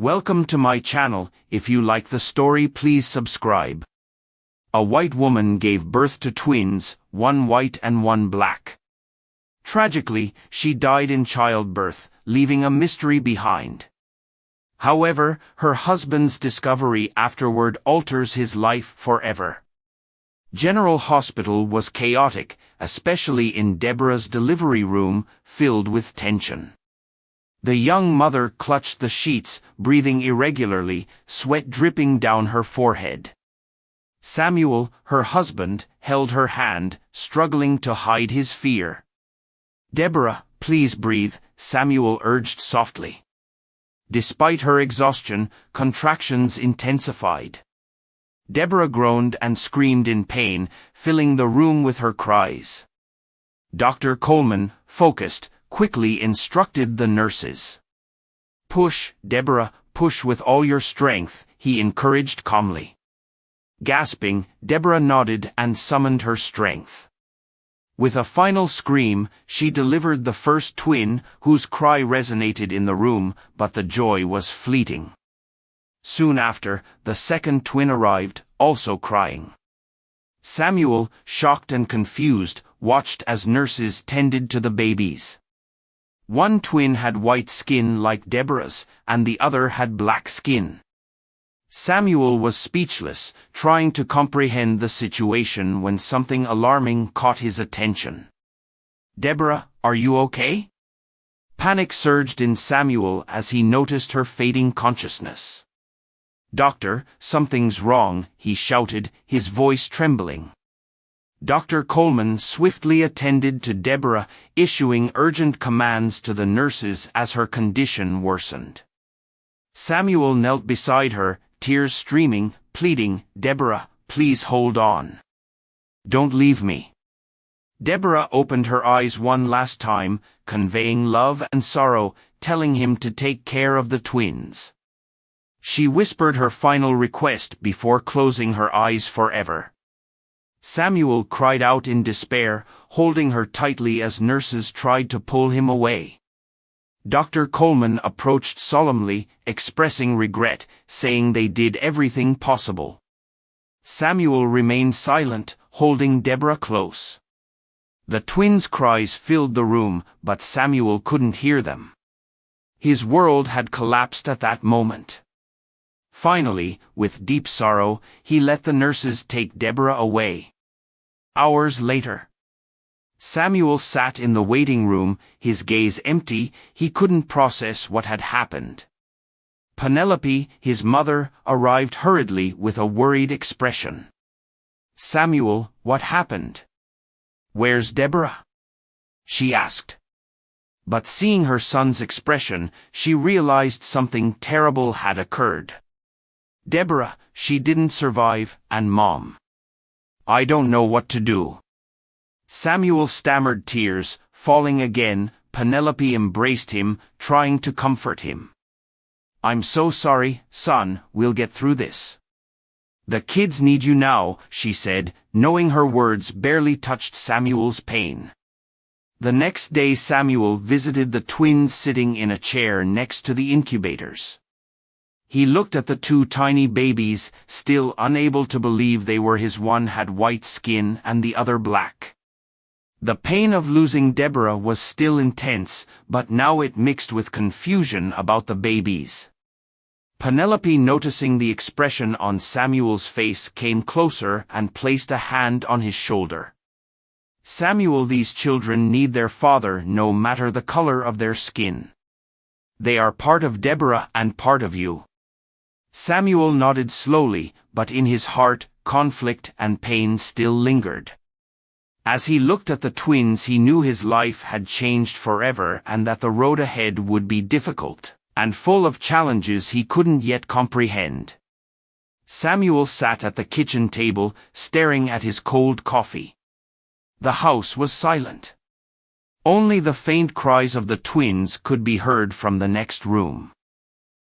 Welcome to my channel. If you like the story, please subscribe. A white woman gave birth to twins, one white and one black. Tragically, she died in childbirth, leaving a mystery behind. However, her husband's discovery afterward alters his life forever. General Hospital was chaotic, especially in Deborah's delivery room, filled with tension. The young mother clutched the sheets, breathing irregularly, sweat dripping down her forehead. Samuel, her husband, held her hand, struggling to hide his fear. "Deborah, please breathe," Samuel urged softly. Despite her exhaustion, contractions intensified. Deborah groaned and screamed in pain, filling the room with her cries. Dr. Coleman, focused, quickly instructed the nurses. "Push, Deborah, push with all your strength," he encouraged calmly. Gasping, Deborah nodded and summoned her strength. With a final scream, she delivered the first twin, whose cry resonated in the room, but the joy was fleeting. Soon after, the second twin arrived, also crying. Samuel, shocked and confused, watched as nurses tended to the babies. One twin had white skin like Deborah's, and the other had black skin. Samuel was speechless, trying to comprehend the situation when something alarming caught his attention. "Deborah, are you okay?" Panic surged in Samuel as he noticed her fading consciousness. "Doctor, something's wrong," he shouted, his voice trembling. Dr. Coleman swiftly attended to Deborah, issuing urgent commands to the nurses as her condition worsened. Samuel knelt beside her, tears streaming, pleading, "Deborah, please hold on. Don't leave me." Deborah opened her eyes one last time, conveying love and sorrow, telling him to take care of the twins. She whispered her final request before closing her eyes forever. Samuel cried out in despair, holding her tightly as nurses tried to pull him away. Dr. Coleman approached solemnly, expressing regret, saying they did everything possible. Samuel remained silent, holding Deborah close. The twins' cries filled the room, but Samuel couldn't hear them. His world had collapsed at that moment. Finally, with deep sorrow, he let the nurses take Deborah away. Hours later, Samuel sat in the waiting room, his gaze empty. He couldn't process what had happened. Penelope, his mother, arrived hurriedly with a worried expression. "Samuel, what happened? Where's Deborah?" she asked. But seeing her son's expression, she realized something terrible had occurred. "Deborah, she didn't survive, and Mom. I don't know what to do." Samuel stammered, tears falling again. Penelope embraced him, trying to comfort him. "I'm so sorry, son, we'll get through this. The kids need you now," she said, knowing her words barely touched Samuel's pain. The next day Samuel visited the twins sitting in a chair next to the incubators. He looked at the two tiny babies, still unable to believe they were his. One had white skin and the other black. The pain of losing Deborah was still intense, but now it mixed with confusion about the babies. Penelope, noticing the expression on Samuel's face, came closer and placed a hand on his shoulder. "Samuel, these children need their father no matter the color of their skin. They are part of Deborah and part of you." Samuel nodded slowly, but in his heart, conflict and pain still lingered. As he looked at the twins, he knew his life had changed forever and that the road ahead would be difficult and full of challenges he couldn't yet comprehend. Samuel sat at the kitchen table, staring at his cold coffee. The house was silent. Only the faint cries of the twins could be heard from the next room.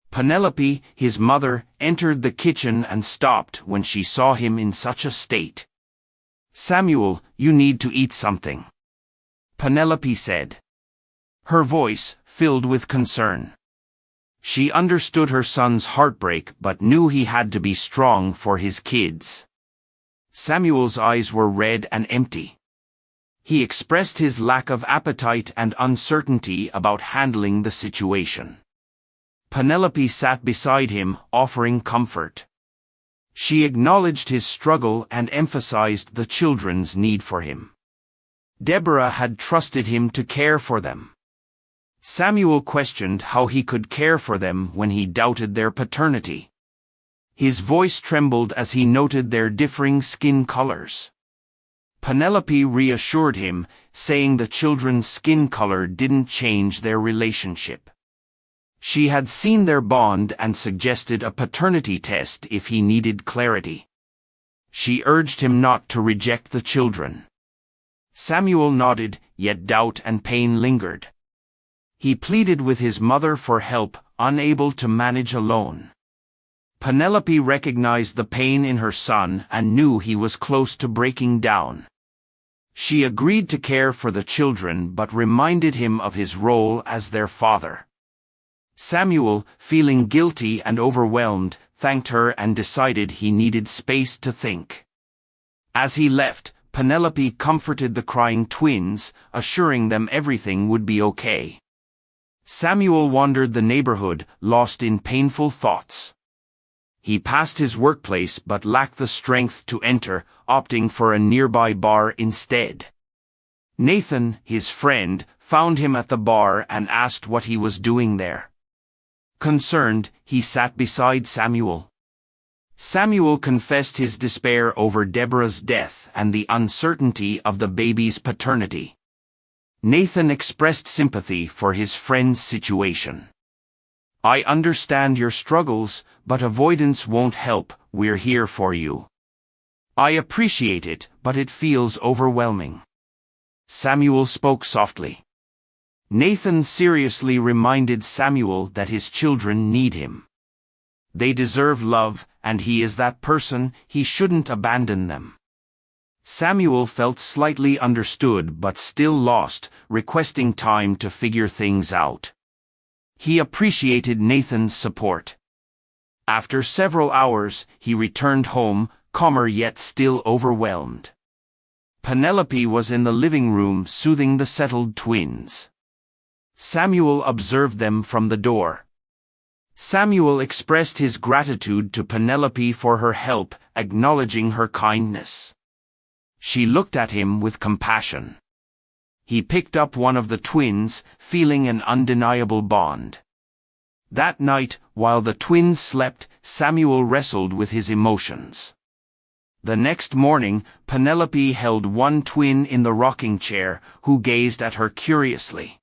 Penelope, his mother, entered the kitchen and stopped when she saw him in such a state. "Samuel, you need to eat something," Penelope said, her voice filled with concern. She understood her son's heartbreak but knew he had to be strong for his kids. Samuel's eyes were red and empty. He expressed his lack of appetite and uncertainty about handling the situation. Penelope sat beside him, offering comfort. She acknowledged his struggle and emphasized the children's need for him. Deborah had trusted him to care for them. Samuel questioned how he could care for them when he doubted their paternity. His voice trembled as he noted their differing skin colors. Penelope reassured him, saying the children's skin color didn't change their relationship. She had seen their bond and suggested a paternity test if he needed clarity. She urged him not to reject the children. Samuel nodded, yet doubt and pain lingered. He pleaded with his mother for help, unable to manage alone. Penelope recognized the pain in her son and knew he was close to breaking down. She agreed to care for the children but reminded him of his role as their father. Samuel, feeling guilty and overwhelmed, thanked her and decided he needed space to think. As he left, Penelope comforted the crying twins, assuring them everything would be okay. Samuel wandered the neighborhood, lost in painful thoughts. He passed his workplace but lacked the strength to enter, opting for a nearby bar instead. Nathan, his friend, found him at the bar and asked what he was doing there. Concerned, he sat beside Samuel. Samuel confessed his despair over Deborah's death and the uncertainty of the baby's paternity. Nathan expressed sympathy for his friend's situation. "I understand your struggles, but avoidance won't help. We're here for you." "I appreciate it, but it feels overwhelming." Samuel spoke softly. Nathan seriously reminded Samuel that his children need him. They deserve love, and he is that person. He shouldn't abandon them. Samuel felt slightly understood but still lost, requesting time to figure things out. He appreciated Nathan's support. After several hours, he returned home, calmer yet still overwhelmed. Penelope was in the living room soothing the settled twins. Samuel observed them from the door. Samuel expressed his gratitude to Penelope for her help, acknowledging her kindness. She looked at him with compassion. He picked up one of the twins, feeling an undeniable bond. That night, while the twins slept, Samuel wrestled with his emotions. The next morning, Penelope held one twin in the rocking chair, who gazed at her curiously.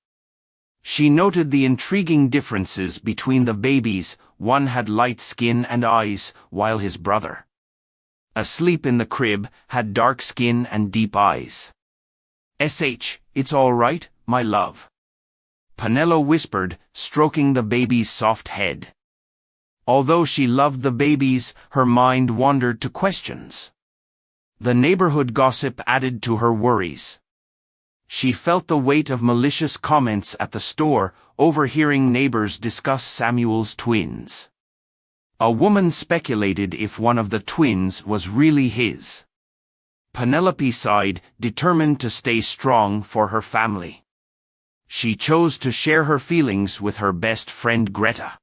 She noted the intriguing differences between the babies. One had light skin and eyes, while his brother, asleep in the crib, had dark skin and deep eyes. "It's all right, my love," Penelope whispered, stroking the baby's soft head. Although she loved the babies, her mind wandered to questions. The neighborhood gossip added to her worries. She felt the weight of malicious comments at the store, overhearing neighbors discuss Samuel's twins. A woman speculated if one of the twins was really his. Penelope sighed, determined to stay strong for her family. She chose to share her feelings with her best friend Greta.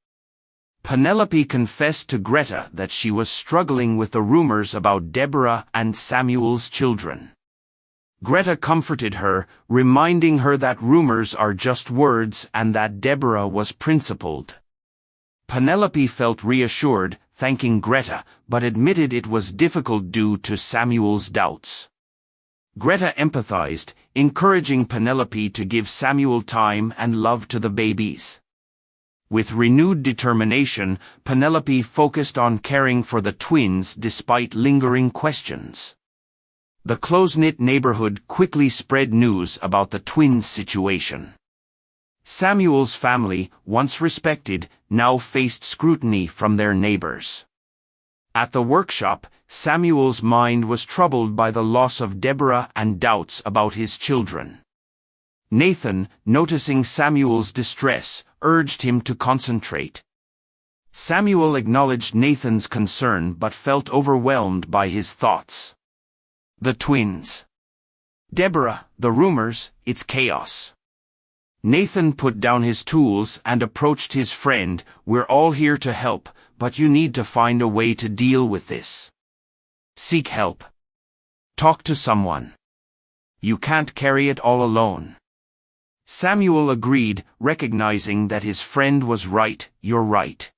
Penelope confessed to Greta that she was struggling with the rumors about Deborah and Samuel's children. Greta comforted her, reminding her that rumors are just words and that Deborah was principled. Penelope felt reassured, thanking Greta, but admitted it was difficult due to Samuel's doubts. Greta empathized, encouraging Penelope to give Samuel time and love to the babies. With renewed determination, Penelope focused on caring for the twins despite lingering questions. The close-knit neighborhood quickly spread news about the twins' situation. Samuel's family, once respected, now faced scrutiny from their neighbors. At the workshop, Samuel's mind was troubled by the loss of Deborah and doubts about his children. Nathan, noticing Samuel's distress, urged him to concentrate. Samuel acknowledged Nathan's concern but felt overwhelmed by his thoughts. The twins. Deborah, the rumors, it's chaos. Nathan put down his tools and approached his friend. We're all here to help, but you need to find a way to deal with this. Seek help. Talk to someone. You can't carry it all alone. Samuel agreed, recognizing that his friend was right. You're right.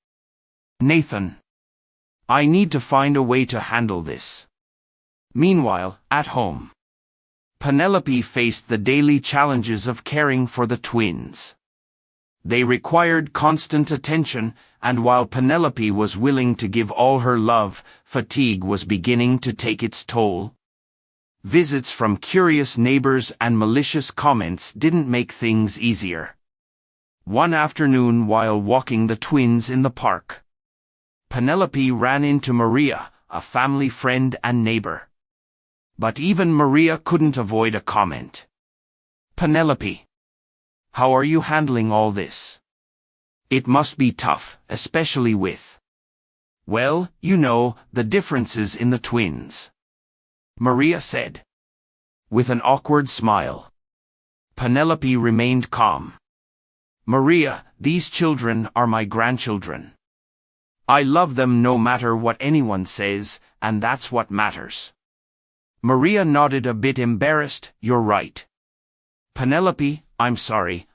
Nathan. I need to find a way to handle this. Meanwhile, at home, Penelope faced the daily challenges of caring for the twins. They required constant attention, and while Penelope was willing to give all her love, fatigue was beginning to take its toll. Visits from curious neighbors and malicious comments didn't make things easier. One afternoon while walking the twins in the park, Penelope ran into Maria, a family friend and neighbor. But even Maria couldn't avoid a comment. Penelope, how are you handling all this? It must be tough, especially with, well, you know, the differences in the twins. Maria said, with an awkward smile. Penelope remained calm. Maria, these children are my grandchildren. I love them no matter what anyone says, and that's what matters. Maria nodded a bit embarrassed. You're right. Penelope, I'm sorry,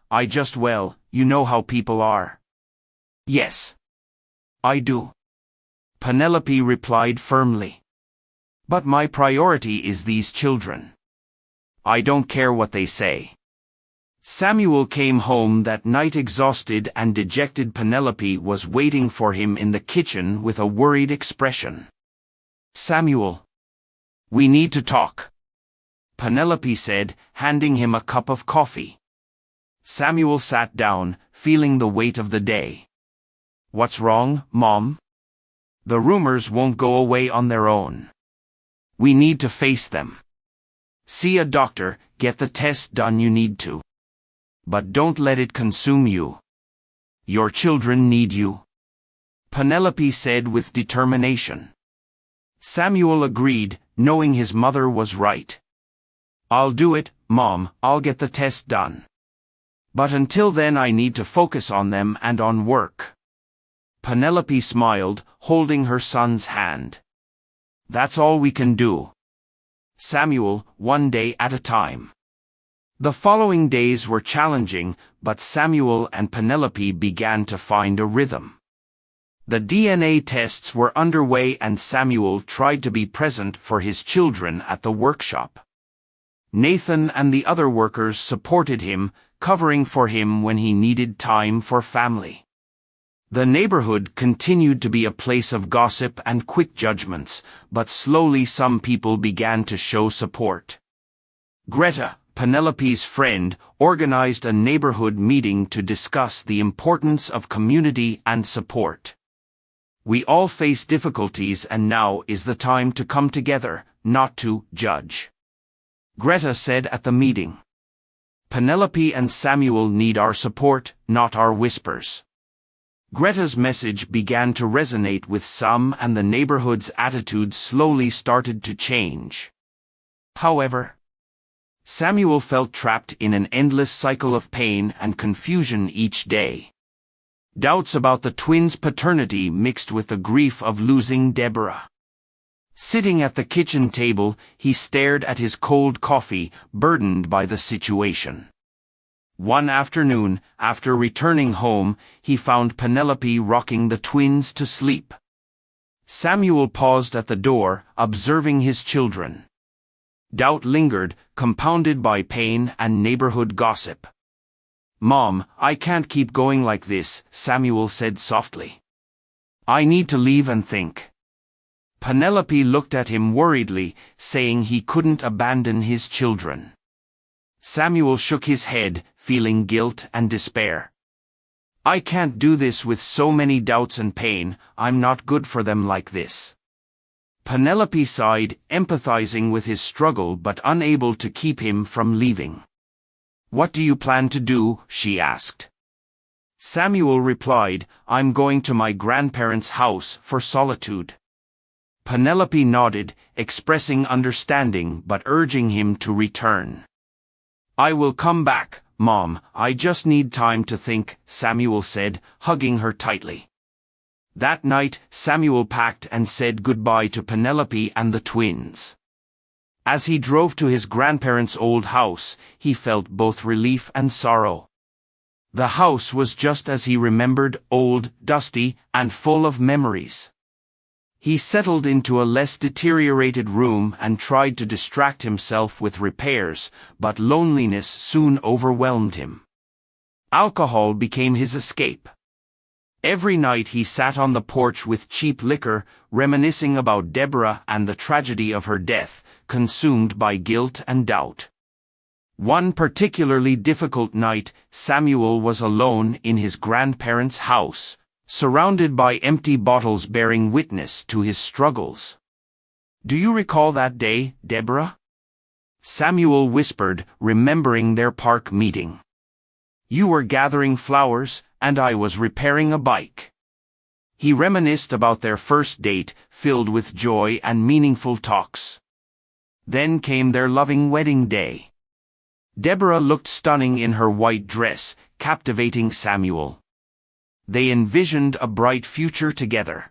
well, you know how people are. Yes. I do. Penelope replied firmly. But my priority is these children. I don't care what they say. Samuel came home that night exhausted and dejected. Penelope was waiting for him in the kitchen with a worried expression. Samuel. We need to talk. Penelope said, handing him a cup of coffee. Samuel sat down, feeling the weight of the day. What's wrong, Mom? The rumors won't go away on their own. We need to face them. See a doctor, get the test done you need to. But don't let it consume you. Your children need you. Penelope said with determination. Samuel agreed, knowing his mother was right. I'll do it, Mom, I'll get the test done. But until then I need to focus on them and on work. Penelope smiled, holding her son's hand. That's all we can do. Samuel, one day at a time. The following days were challenging, but Samuel and Penelope began to find a rhythm. The DNA tests were underway and Samuel tried to be present for his children at the workshop. Nathan and the other workers supported him, covering for him when he needed time for family. The neighborhood continued to be a place of gossip and quick judgments, but slowly some people began to show support. Greta, Penelope's friend, organized a neighborhood meeting to discuss the importance of community and support. We all face difficulties and now is the time to come together, not to judge. Greta said at the meeting. Penelope and Samuel need our support, not our whispers. Greta's message began to resonate with some and the neighborhood's attitude slowly started to change. However, Samuel felt trapped in an endless cycle of pain and confusion each day. Doubts about the twins' paternity mixed with the grief of losing Deborah. Sitting at the kitchen table, he stared at his cold coffee, burdened by the situation. One afternoon, after returning home, he found Penelope rocking the twins to sleep. Samuel paused at the door, observing his children. Doubt lingered, compounded by pain and neighborhood gossip. Mom, I can't keep going like this, Samuel said softly. I need to leave and think. Penelope looked at him worriedly, saying he couldn't abandon his children. Samuel shook his head, feeling guilt and despair. I can't do this with so many doubts and pain, I'm not good for them like this. Penelope sighed, empathizing with his struggle but unable to keep him from leaving. What do you plan to do? She asked. Samuel replied, I'm going to my grandparents' house for solitude. Penelope nodded, expressing understanding but urging him to return. I will come back, Mom, I just need time to think, Samuel said, hugging her tightly. That night, Samuel packed and said goodbye to Penelope and the twins. As he drove to his grandparents' old house, he felt both relief and sorrow. The house was just as he remembered, old, dusty, and full of memories. He settled into a less deteriorated room and tried to distract himself with repairs, but loneliness soon overwhelmed him. Alcohol became his escape. Every night he sat on the porch with cheap liquor, reminiscing about Deborah and the tragedy of her death, consumed by guilt and doubt. One particularly difficult night, Samuel was alone in his grandparents' house, surrounded by empty bottles bearing witness to his struggles. Do you recall that day, Deborah? Samuel whispered, remembering their park meeting. You were gathering flowers, and I was repairing a bike. He reminisced about their first date, filled with joy and meaningful talks. Then came their loving wedding day. Deborah looked stunning in her white dress, captivating Samuel. They envisioned a bright future together.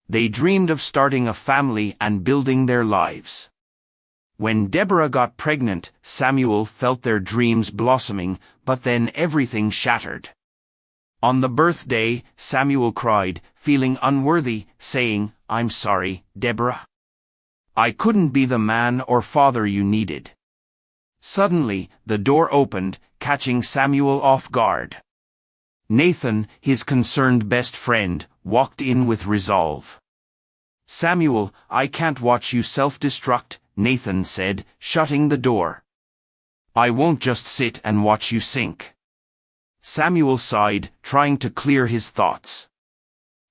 They dreamed of starting a family and building their lives. When Deborah got pregnant, Samuel felt their dreams blossoming, but then everything shattered. On the birthday, Samuel cried, feeling unworthy, saying, I'm sorry, Deborah. I couldn't be the man or father you needed. Suddenly, the door opened, catching Samuel off guard. Nathan, his concerned best friend, walked in with resolve. Samuel, I can't watch you self-destruct, Nathan said, shutting the door. I won't just sit and watch you sink. Samuel sighed, trying to clear his thoughts.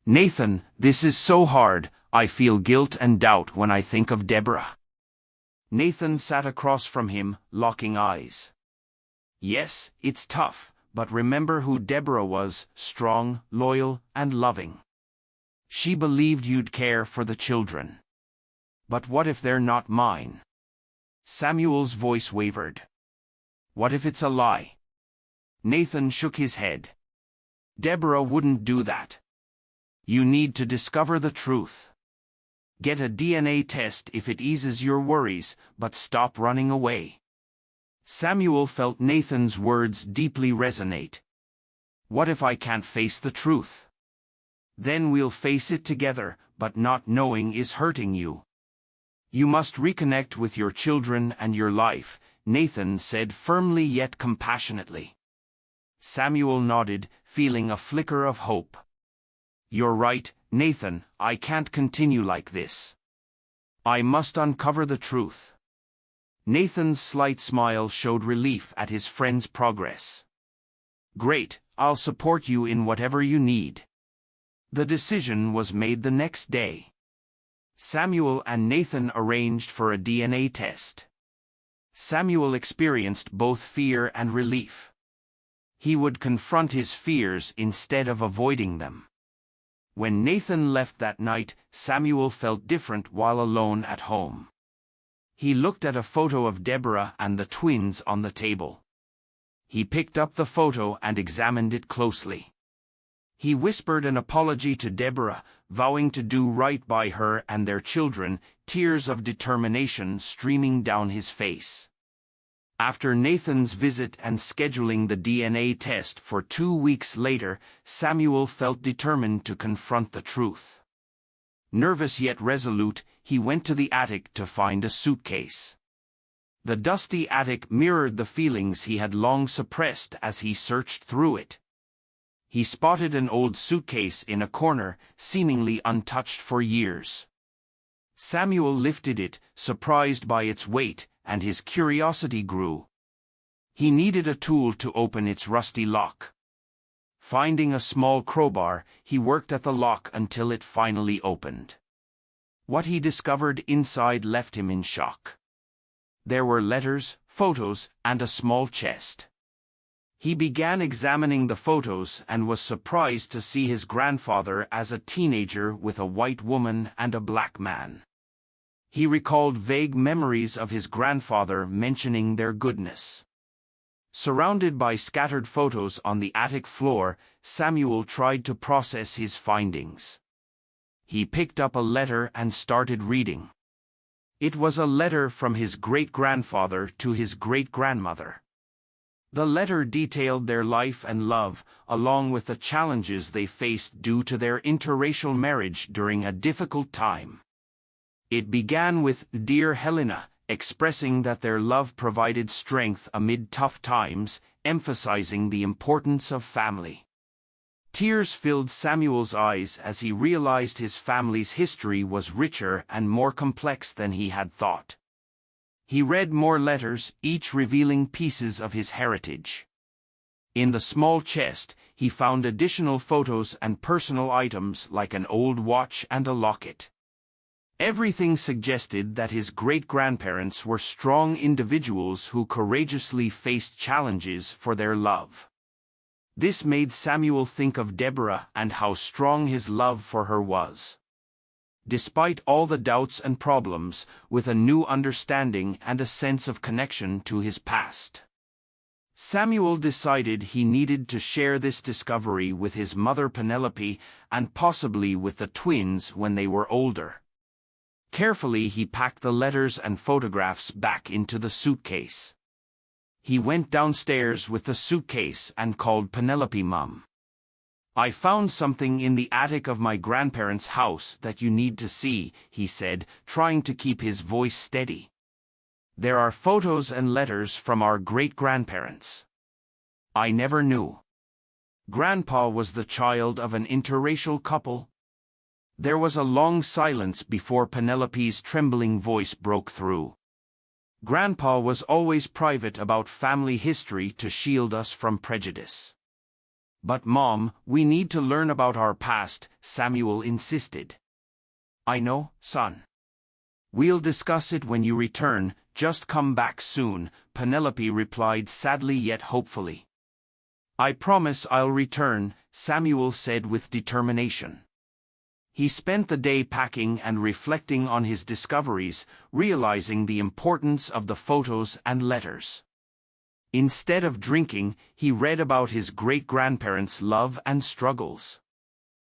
Nathan, this is so hard, I feel guilt and doubt when I think of Deborah. Nathan sat across from him, locking eyes. Yes, it's tough, but remember who Deborah was, strong, loyal, and loving. She believed you'd care for the children. But what if they're not mine? Samuel's voice wavered. What if it's a lie? Nathan shook his head. Deborah wouldn't do that. You need to discover the truth. Get a DNA test if it eases your worries, but stop running away. Samuel felt Nathan's words deeply resonate. What if I can't face the truth? Then we'll face it together, but not knowing is hurting you. You must reconnect with your children and your life, Nathan said firmly yet compassionately. Samuel nodded, feeling a flicker of hope. You're right, Nathan, I can't continue like this. I must uncover the truth. Nathan's slight smile showed relief at his friend's progress. Great, I'll support you in whatever you need. The decision was made the next day. Samuel and Nathan arranged for a DNA test. Samuel experienced both fear and relief. He would confront his fears instead of avoiding them. When Nathan left that night, Samuel felt different while alone at home. He looked at a photo of Deborah and the twins on the table. He picked up the photo and examined it closely. He whispered an apology to Deborah, vowing to do right by her and their children, tears of determination streaming down his face. After Nathan's visit and scheduling the DNA test for 2 weeks later, Samuel felt determined to confront the truth. Nervous yet resolute, he went to the attic to find a suitcase. The dusty attic mirrored the feelings he had long suppressed as he searched through it. He spotted an old suitcase in a corner, seemingly untouched for years. Samuel lifted it, surprised by its weight, and his curiosity grew. He needed a tool to open its rusty lock. Finding a small crowbar, he worked at the lock until it finally opened. What he discovered inside left him in shock. There were letters, photos, and a small chest. He began examining the photos and was surprised to see his grandfather as a teenager with a white woman and a black man. He recalled vague memories of his grandfather mentioning their goodness. Surrounded by scattered photos on the attic floor, Samuel tried to process his findings. He picked up a letter and started reading. It was a letter from his great-grandfather to his great-grandmother. The letter detailed their life and love, along with the challenges they faced due to their interracial marriage during a difficult time. It began with "Dear Helena," expressing that their love provided strength amid tough times, emphasizing the importance of family. Tears filled Samuel's eyes as he realized his family's history was richer and more complex than he had thought. He read more letters, each revealing pieces of his heritage. In the small chest, he found additional photos and personal items like an old watch and a locket. Everything suggested that his great-grandparents were strong individuals who courageously faced challenges for their love. This made Samuel think of Deborah and how strong his love for her was. Despite all the doubts and problems, with a new understanding and a sense of connection to his past, Samuel decided he needed to share this discovery with his mother Penelope and possibly with the twins when they were older. Carefully he packed the letters and photographs back into the suitcase. He went downstairs with the suitcase and called Penelope Mum. "I found something in the attic of my grandparents' house that you need to see," he said, trying to keep his voice steady. "There are photos and letters from our great-grandparents. I never knew. Grandpa was the child of an interracial couple." There was a long silence before Penelope's trembling voice broke through. "Grandpa was always private about family history to shield us from prejudice." "But Mom, we need to learn about our past," Samuel insisted. "I know, son. We'll discuss it when you return, just come back soon," Penelope replied sadly yet hopefully. "I promise I'll return," Samuel said with determination. He spent the day packing and reflecting on his discoveries, realizing the importance of the photos and letters. Instead of drinking, he read about his great-grandparents' love and struggles.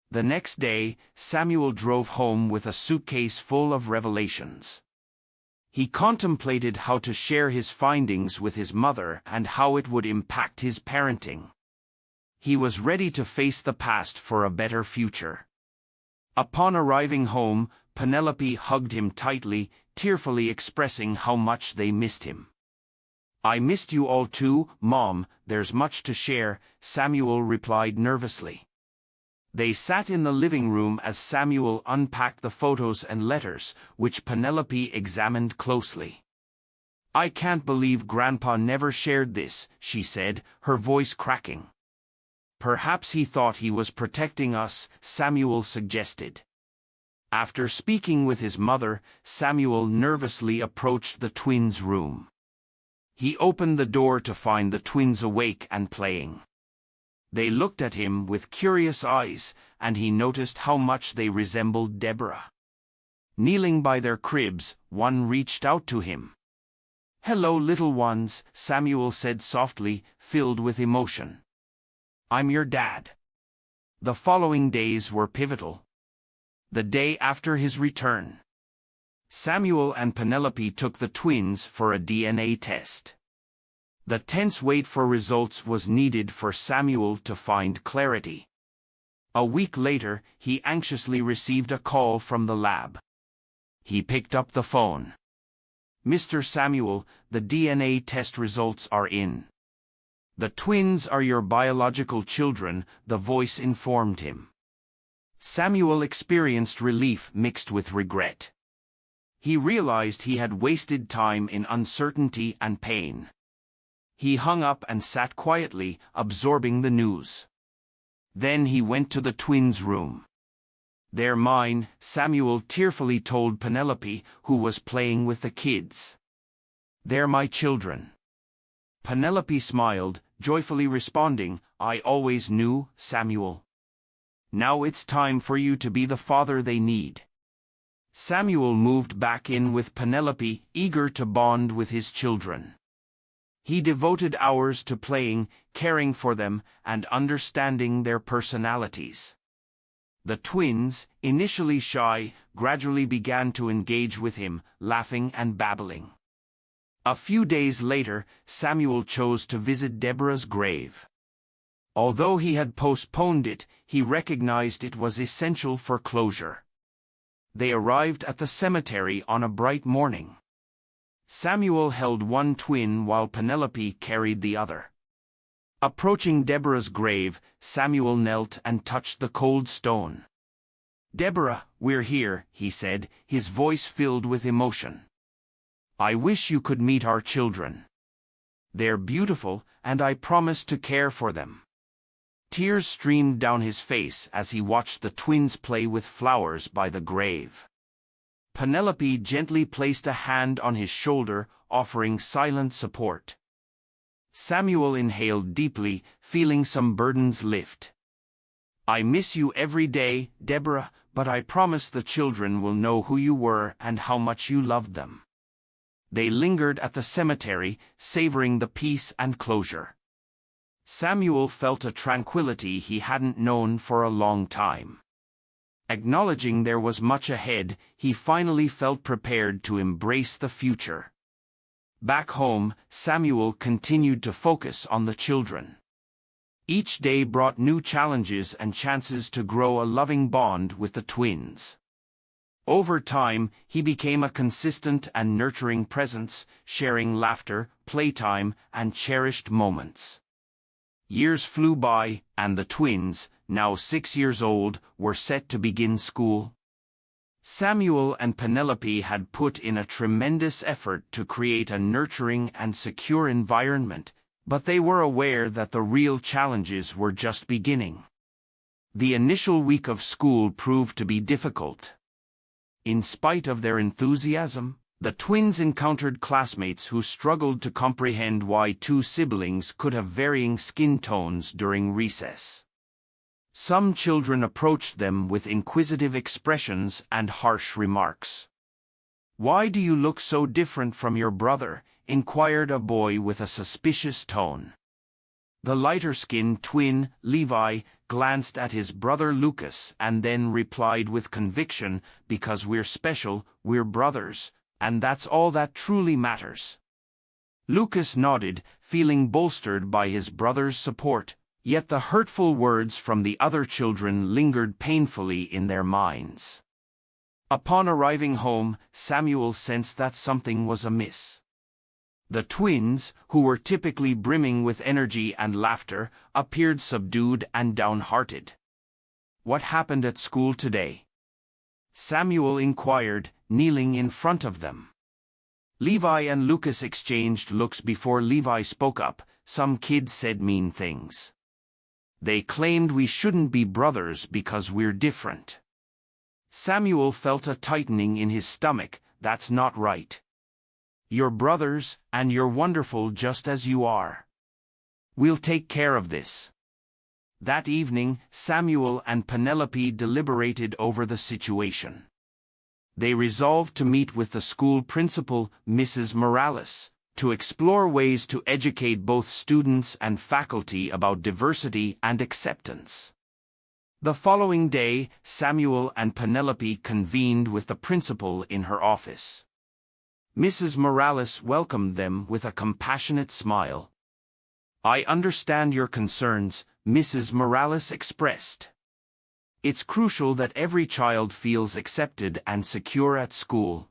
The next day, Samuel drove home with a suitcase full of revelations. He contemplated how to share his findings with his mother and how it would impact his parenting. He was ready to face the past for a better future. Upon arriving home, Penelope hugged him tightly, tearfully expressing how much they missed him. "I missed you all too, Mom, there's much to share," Samuel replied nervously. They sat in the living room as Samuel unpacked the photos and letters, which Penelope examined closely. "I can't believe Grandpa never shared this," she said, her voice cracking. "Perhaps he thought he was protecting us," Samuel suggested. After speaking with his mother, Samuel nervously approached the twins' room. He opened the door to find the twins awake and playing. They looked at him with curious eyes, and he noticed how much they resembled Deborah. Kneeling by their cribs, one reached out to him. "Hello, little ones," Samuel said softly, filled with emotion. "I'm your dad." The following days were pivotal. The day after his return, Samuel and Penelope took the twins for a DNA test. The tense wait for results was needed for Samuel to find clarity. A week later, he anxiously received a call from the lab. He picked up the phone. "Mr. Samuel, the DNA test results are in. The twins are your biological children," the voice informed him. Samuel experienced relief mixed with regret. He realized he had wasted time in uncertainty and pain. He hung up and sat quietly, absorbing the news. Then he went to the twins' room. "They're mine," Samuel tearfully told Penelope, who was playing with the kids. "They're my children." Penelope smiled, joyfully responding, "I always knew, Samuel. Now it's time for you to be the father they need." Samuel moved back in with Penelope, eager to bond with his children. He devoted hours to playing, caring for them, and understanding their personalities. The twins, initially shy, gradually began to engage with him, laughing and babbling. A few days later, Samuel chose to visit Deborah's grave. Although he had postponed it, he recognized it was essential for closure. They arrived at the cemetery on a bright morning. Samuel held one twin while Penelope carried the other. Approaching Deborah's grave, Samuel knelt and touched the cold stone. "Deborah, we're here," he said, his voice filled with emotion. "I wish you could meet our children. They're beautiful, and I promise to care for them." Tears streamed down his face as he watched the twins play with flowers by the grave. Penelope gently placed a hand on his shoulder, offering silent support. Samuel inhaled deeply, feeling some burdens lift. "I miss you every day, Deborah, but I promise the children will know who you were and how much you loved them." They lingered at the cemetery, savoring the peace and closure. Samuel felt a tranquility he hadn't known for a long time. Acknowledging there was much ahead, he finally felt prepared to embrace the future. Back home, Samuel continued to focus on the children. Each day brought new challenges and chances to grow a loving bond with the twins. Over time, he became a consistent and nurturing presence, sharing laughter, playtime, and cherished moments. Years flew by, and the twins, now 6 years old, were set to begin school. Samuel and Penelope had put in a tremendous effort to create a nurturing and secure environment, but they were aware that the real challenges were just beginning. The initial week of school proved to be difficult. In spite of their enthusiasm, the twins encountered classmates who struggled to comprehend why two siblings could have varying skin tones during recess. Some children approached them with inquisitive expressions and harsh remarks. "Why do you look so different from your brother?" inquired a boy with a suspicious tone. The lighter-skinned twin, Levi, glanced at his brother Lucas and then replied with conviction, "Because we're special, we're brothers, and that's all that truly matters." Lucas nodded, feeling bolstered by his brother's support, yet the hurtful words from the other children lingered painfully in their minds. Upon arriving home, Samuel sensed that something was amiss. The twins, who were typically brimming with energy and laughter, appeared subdued and downhearted. "What happened at school today?" Samuel inquired, kneeling in front of them. Levi and Lucas exchanged looks before Levi spoke up. "Some kids said mean things. They claimed we shouldn't be brothers because we're different." Samuel felt a tightening in his stomach. "That's not right. You're brothers, and you're wonderful just as you are. We'll take care of this." That evening, Samuel and Penelope deliberated over the situation. They resolved to meet with the school principal, Mrs. Morales, to explore ways to educate both students and faculty about diversity and acceptance. The following day, Samuel and Penelope convened with the principal in her office. Mrs. Morales welcomed them with a compassionate smile. "I understand your concerns," Mrs. Morales expressed. "It's crucial that every child feels accepted and secure at school.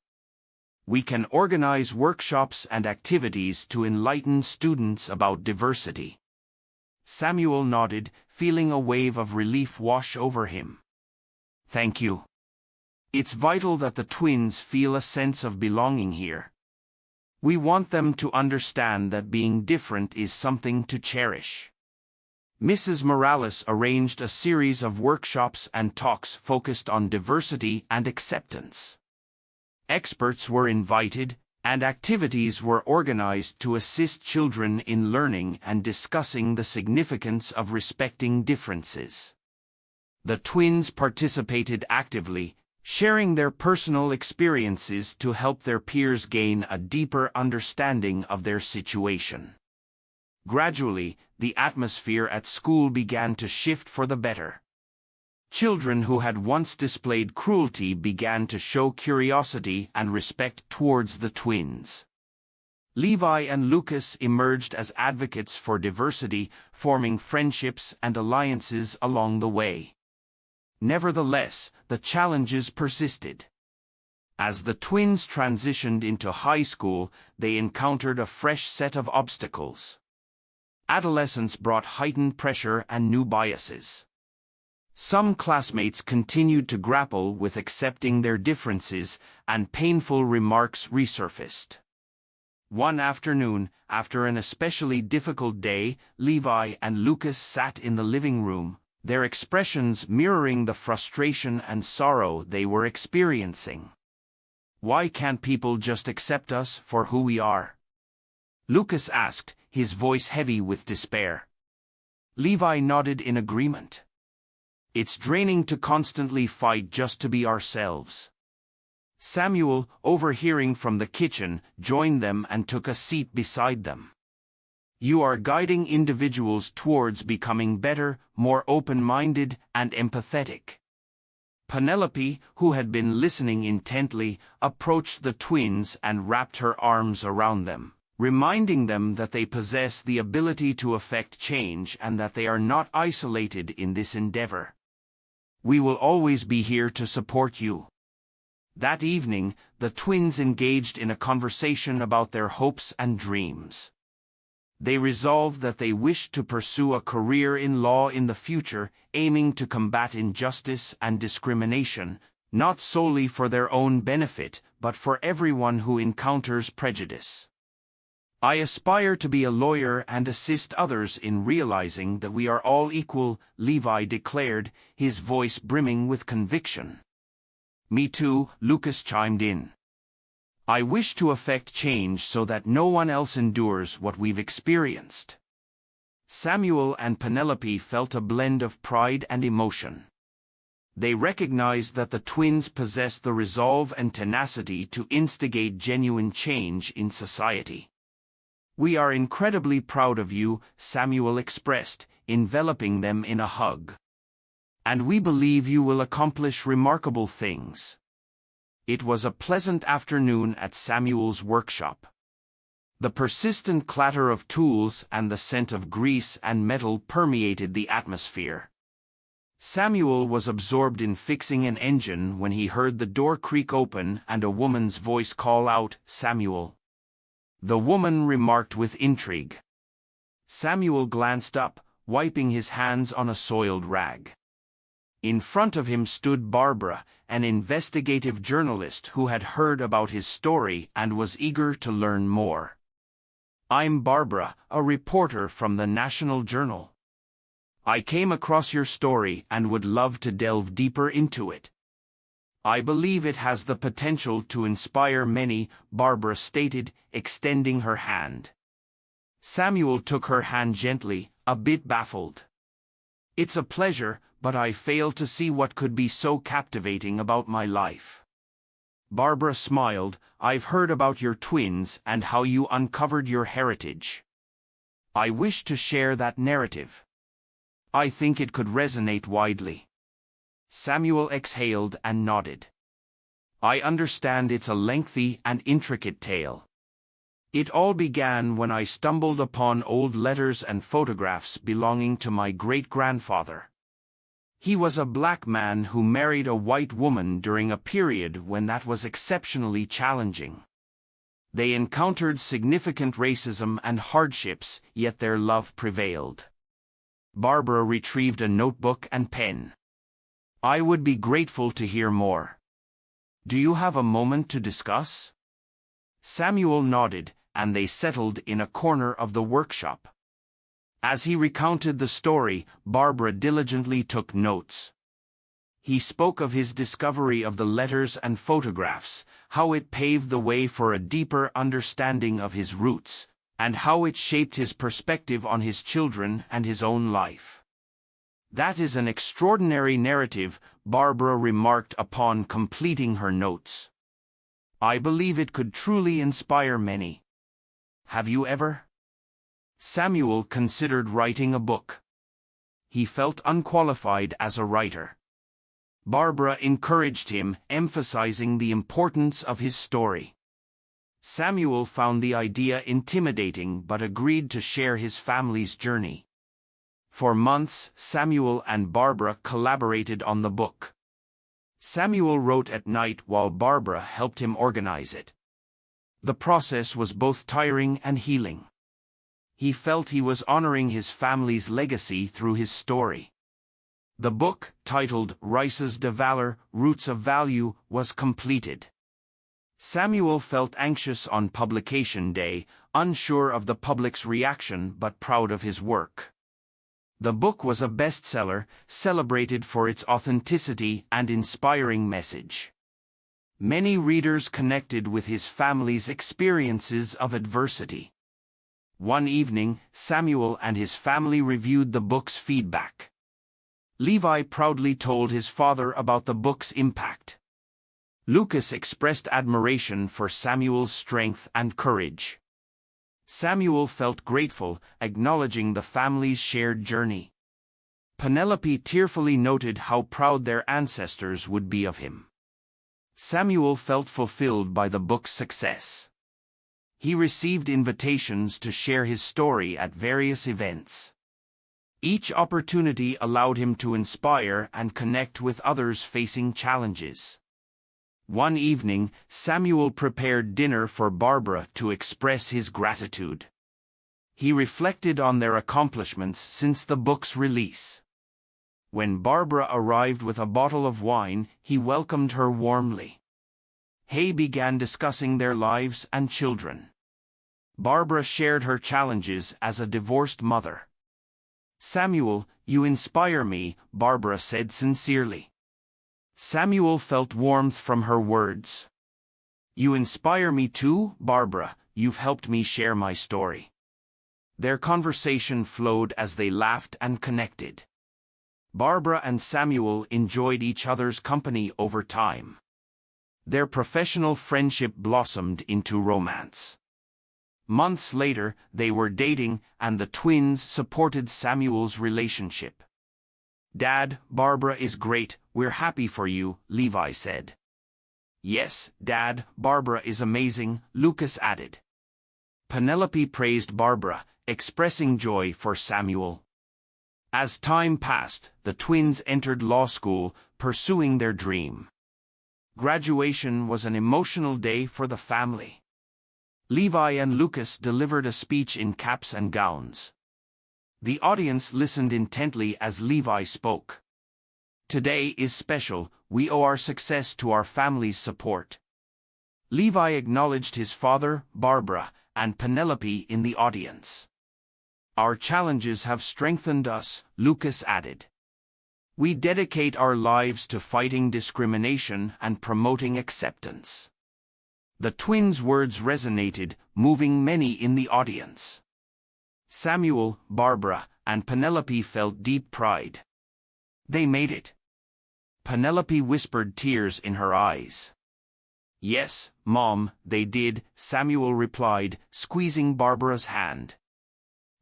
We can organize workshops and activities to enlighten students about diversity." Samuel nodded, feeling a wave of relief wash over him. "Thank you. It's vital that the twins feel a sense of belonging here. We want them to understand that being different is something to cherish." Mrs. Morales arranged a series of workshops and talks focused on diversity and acceptance. Experts were invited, and activities were organized to assist children in learning and discussing the significance of respecting differences. The twins participated actively, sharing their personal experiences to help their peers gain a deeper understanding of their situation. Gradually, the atmosphere at school began to shift for the better. Children who had once displayed cruelty began to show curiosity and respect towards the twins. Levi and Lucas emerged as advocates for diversity, forming friendships and alliances along the way. Nevertheless, the challenges persisted. As the twins transitioned into high school, they encountered a fresh set of obstacles. Adolescence brought heightened pressure and new biases. Some classmates continued to grapple with accepting their differences, and painful remarks resurfaced. One afternoon, after an especially difficult day, Levi and Lucas sat in the living room, their expressions mirroring the frustration and sorrow they were experiencing. "Why can't people just accept us for who we are?" Lucas asked, his voice heavy with despair. Levi nodded in agreement. "It's draining to constantly fight just to be ourselves." Samuel, overhearing from the kitchen, joined them and took a seat beside them. "You are guiding individuals towards becoming better, more open-minded, and empathetic." Penelope, who had been listening intently, approached the twins and wrapped her arms around them, reminding them that they possess the ability to effect change and that they are not isolated in this endeavor. "We will always be here to support you." That evening, the twins engaged in a conversation about their hopes and dreams. They resolved that they wished to pursue a career in law in the future, aiming to combat injustice and discrimination, not solely for their own benefit, but for everyone who encounters prejudice. "I aspire to be a lawyer and assist others in realizing that we are all equal," Levi declared, his voice brimming with conviction. "Me too," Lucas chimed in. "I wish to effect change so that no one else endures what we've experienced." Samuel and Penelope felt a blend of pride and emotion. They recognized that the twins possessed the resolve and tenacity to instigate genuine change in society. "We are incredibly proud of you," Samuel expressed, enveloping them in a hug. "And we believe you will accomplish remarkable things." It was a pleasant afternoon at Samuel's workshop. The persistent clatter of tools and the scent of grease and metal permeated the atmosphere. Samuel was absorbed in fixing an engine when he heard the door creak open and a woman's voice call out, "Samuel." The woman remarked with intrigue. Samuel glanced up, wiping his hands on a soiled rag. In front of him stood Barbara, an investigative journalist who had heard about his story and was eager to learn more. "I'm Barbara, a reporter from the National Journal. I came across your story and would love to delve deeper into it. I believe it has the potential to inspire many," Barbara stated, extending her hand. Samuel took her hand gently, a bit baffled. "It's a pleasure, but I fail to see what could be so captivating about my life." Barbara smiled. "I've heard about your twins and how you uncovered your heritage. I wish to share that narrative. I think it could resonate widely." Samuel exhaled and nodded. "I understand it's a lengthy and intricate tale. It all began when I stumbled upon old letters and photographs belonging to my great-grandfather. He was a black man who married a white woman during a period when that was exceptionally challenging. They encountered significant racism and hardships, yet their love prevailed." Barbara retrieved a notebook and pen. "I would be grateful to hear more. Do you have a moment to discuss?" Samuel nodded, and they settled in a corner of the workshop. As he recounted the story, Barbara diligently took notes. He spoke of his discovery of the letters and photographs, how it paved the way for a deeper understanding of his roots, and how it shaped his perspective on his children and his own life. "That is an extraordinary narrative," Barbara remarked upon completing her notes. "I believe it could truly inspire many. Have you ever?" Samuel considered writing a book. He felt unqualified as a writer. Barbara encouraged him, emphasizing the importance of his story. Samuel found the idea intimidating but agreed to share his family's journey. For months, Samuel and Barbara collaborated on the book. Samuel wrote at night while Barbara helped him organize it. The process was both tiring and healing. He felt he was honoring his family's legacy through his story. The book, titled Raíces de Valor, Roots of Value, was completed. Samuel felt anxious on publication day, unsure of the public's reaction but proud of his work. The book was a bestseller, celebrated for its authenticity and inspiring message. Many readers connected with his family's experiences of adversity. One evening, Samuel and his family reviewed the book's feedback. Levi proudly told his father about the book's impact. Lucas expressed admiration for Samuel's strength and courage. Samuel felt grateful, acknowledging the family's shared journey. Penelope tearfully noted how proud their ancestors would be of him. Samuel felt fulfilled by the book's success. He received invitations to share his story at various events. Each opportunity allowed him to inspire and connect with others facing challenges. One evening, Samuel prepared dinner for Barbara to express his gratitude. He reflected on their accomplishments since the book's release. When Barbara arrived with a bottle of wine, he welcomed her warmly. They began discussing their lives and children. Barbara shared her challenges as a divorced mother. "Samuel, you inspire me," Barbara said sincerely. Samuel felt warmth from her words. "You inspire me too, Barbara. You've helped me share my story." Their conversation flowed as they laughed and connected. Barbara and Samuel enjoyed each other's company over time. Their professional friendship blossomed into romance. Months later, they were dating, and the twins supported Samuel's relationship. "Dad, Barbara is great, we're happy for you," Levi said. "Yes, Dad, Barbara is amazing," Lucas added. Penelope praised Barbara, expressing joy for Samuel. As time passed, the twins entered law school, pursuing their dream. Graduation was an emotional day for the family. Levi and Lucas delivered a speech in caps and gowns. The audience listened intently as Levi spoke. "Today is special, we owe our success to our family's support." Levi acknowledged his father, Barbara, and Penelope in the audience. "Our challenges have strengthened us," Lucas added. "We dedicate our lives to fighting discrimination and promoting acceptance." The twins' words resonated, moving many in the audience. Samuel, Barbara, and Penelope felt deep pride. They made it. Penelope whispered, tears in her eyes. "Yes, Mom, they did," Samuel replied, squeezing Barbara's hand.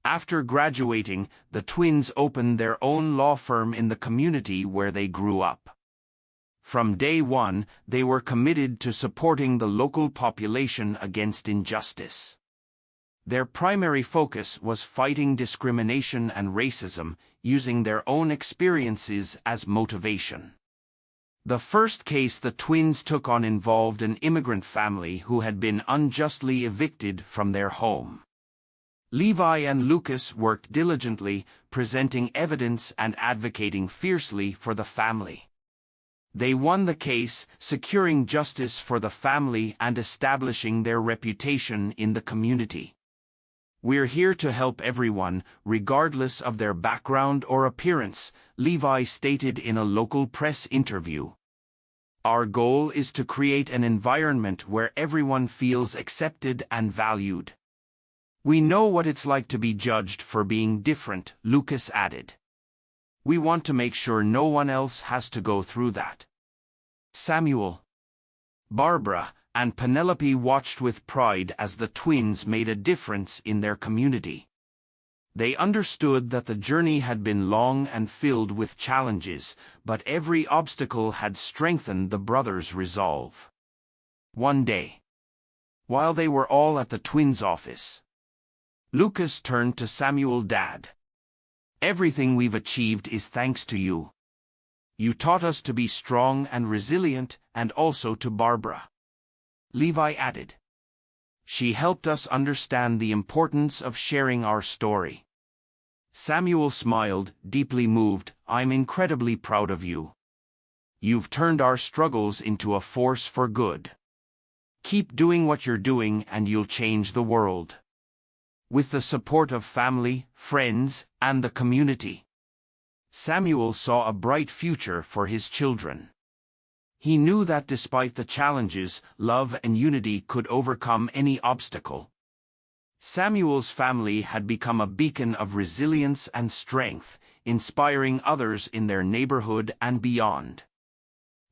After graduating, the twins opened their own law firm in the community where they grew up. From day one, they were committed to supporting the local population against injustice. Their primary focus was fighting discrimination and racism, using their own experiences as motivation. The first case the twins took on involved an immigrant family who had been unjustly evicted from their home. Levi and Lucas worked diligently, presenting evidence and advocating fiercely for the family. They won the case, securing justice for the family and establishing their reputation in the community. We're here to help everyone, regardless of their background or appearance, Levi stated in a local press interview. Our goal is to create an environment where everyone feels accepted and valued. We know what it's like to be judged for being different, Lucas added. We want to make sure no one else has to go through that. Samuel, Barbara, and Penelope watched with pride as the twins made a difference in their community. They understood that the journey had been long and filled with challenges, but every obstacle had strengthened the brothers' resolve. One day, while they were all at the twins' office, Lucas turned to Samuel. Dad, everything we've achieved is thanks to you. You taught us to be strong and resilient, and also to Barbara. Levi added. She helped us understand the importance of sharing our story. Samuel smiled, deeply moved. I'm incredibly proud of you. You've turned our struggles into a force for good. Keep doing what you're doing and you'll change the world. With the support of family, friends, and the community, Samuel saw a bright future for his children. He knew that despite the challenges, love and unity could overcome any obstacle. Samuel's family had become a beacon of resilience and strength, inspiring others in their neighborhood and beyond.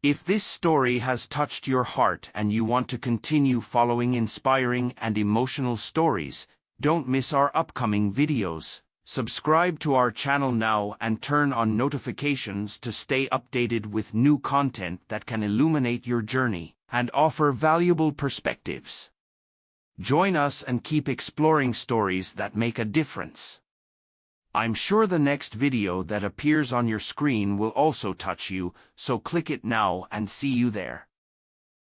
If this story has touched your heart and you want to continue following inspiring and emotional stories, don't miss our upcoming videos. Subscribe to our channel now and turn on notifications to stay updated with new content that can illuminate your journey and offer valuable perspectives. Join us and keep exploring stories that make a difference. I'm sure the next video that appears on your screen will also touch you, so click it now and see you there.